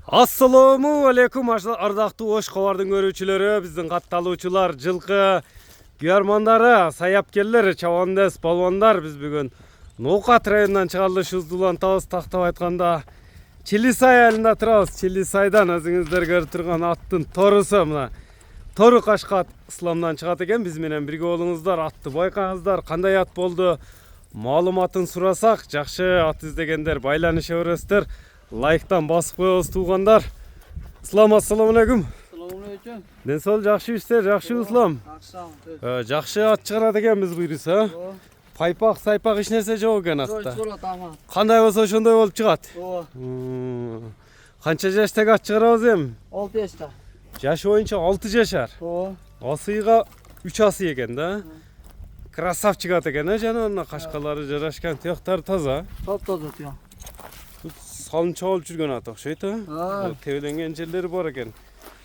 Assalamu alaikum ардактуу Ош кабардын көрүүчүлөрү, биздин катталуучулар, жылкы күйөрмандары, саяпкерлер, чабандес, балбандар. Биз бүгүн Ноокат районунан чыгарылышыбызды улантабыз. Тактап айтканда Чилисай айылында турабыз. Чилисайдан өзүңүздөр көрүп турган аттын торусу мына Тору Кашкат ысламдан чыгат экен. Биз менен бирге болуңуздар, атты байкаңыздар. Кандай ат болду? Маалыматын сурасак, жакшы ат издегендер байланыша бересиздер. Лайктан басып коебуз туугандар. Ассаламу алейкум. Assalomu alaykum. Ден сол жакшы иштер, жакшы ислам. Жакшы ат чыгарат экенбиз буйруса. Пайпак, сайпак эч нерсе жок экен атта. Кандай болсо ошондой болуп чыгат. Канча жаштагы ат чыгарабыз эми? 6 жашта. Жаш боюнча 6 жашар. Асыйга 3 асый экен да. Красавчик ат экен, жана мына кашкалары жарашкан, тияктары таза. Топ-тоза тия. Салынча болуп жүргөн ат окшойт, тебеленген жерлери бар экен.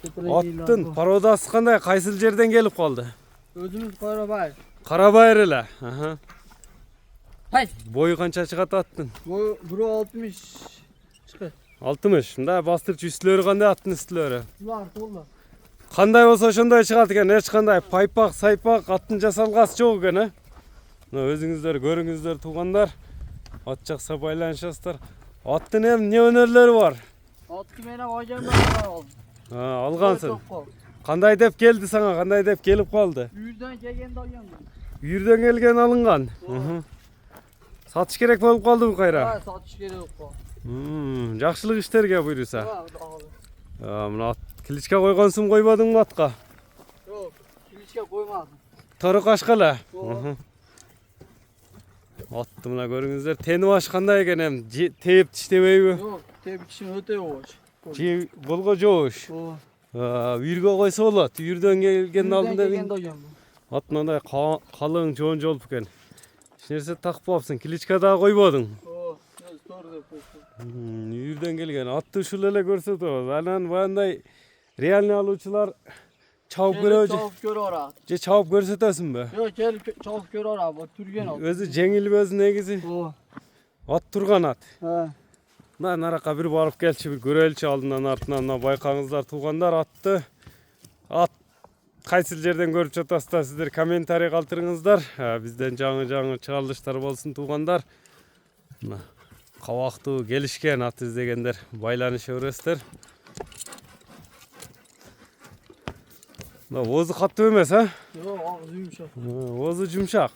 Аттын породасы кандай, кайсыл жерден келип калды? Өзүмүз Карабай. Карабайыр эле. Hay. Бою канча чыгат аттын? Бою 1.60 чыгат. 60. Мындай бастырчу үстүлөрү кандай аттын үстүлөрү? Булар толду. Кандай болсо ошондой чыгат экен, эч кандай пайпак, сайпак аттын жасалгасы жок экен, Мына өзүңүздөр көрүңүздөр туугандар. Ат жакса байланышасыздар. Аттын эми эмне өнөрлөрү бар? Атты менен ажандан Алгансың. Кандай деп келди сага? Кандай деп келип калды? Үйүрдөн келгенде алган. Үйүрдөн келген алынган. Сатыш керек болуп калдыбы кайра? Сатыш керек болуп калды. Жакшылык иштерге буйруса. Мына кличка койгонсуң, койбодуңбу атка? Жок, кличка коймадым. Тору Кашка эле. Атты мына көрүңүздөр. Тени баш кандай экен эми? Тээп тиштебейби? Жок, тээп тишин өтө оош. Же болго жоош. Үйүргө койсо болот. Үйүрдөн келген алдында ат мындай калың жоон болуп экен. Эч нерсе такпапсың, кличка да койбодуң. Үйүрдөн келген атты ушул эле көрсөтөбүз. Анан баягындай реальный алуучулар чабып көрөбү? Чабып көрө алат. Же чабып көрсөтөсүңбү? Жок, келип чабып көрө алат. Бу түргөн ат. Өзү жеңилбөз негизи. Ат турган ат. Мына наракка бир барып келчи, бир көрөлчү алдынан артынан. Мына байкаңыздар туугандар, атты. Ат кайсыл жерден көрүп жатасыздар, сиздер комментарий калтырыңыздар. Бизден жаңы чыгарылыштар болсун туугандар. Мына кабактуу келишкен ат издегендер байланыша бересиздер. Мына оозу катуу эмес, Жок, агызы жумшак. Оозу жумшак.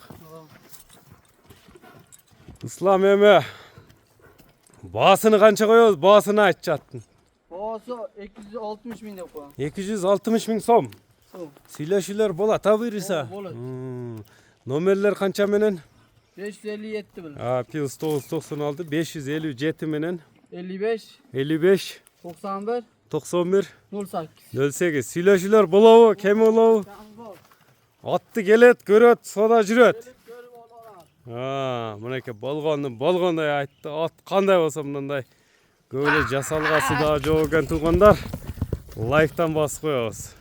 Ислам эме баасыны канча коебуз? Баасыны айтчы аттын. Баасы 260 миң деп коем. 260 миң сом. Сүйлөшүүлөр болот, буйруса? Болот. Номерлер канча менен? 557 билет. Плюс 996 557 менен 55 55 91 91 08. 08. Сүйлөшүүлөр болобу? Кем болобу? Атты келет, көрөт, сода жүрөт. Мынакей болгондой айтты. Ат кандай болсо мындай көбөлө жасалгасы да жок экен туугандар. Лайктан басып коебуз.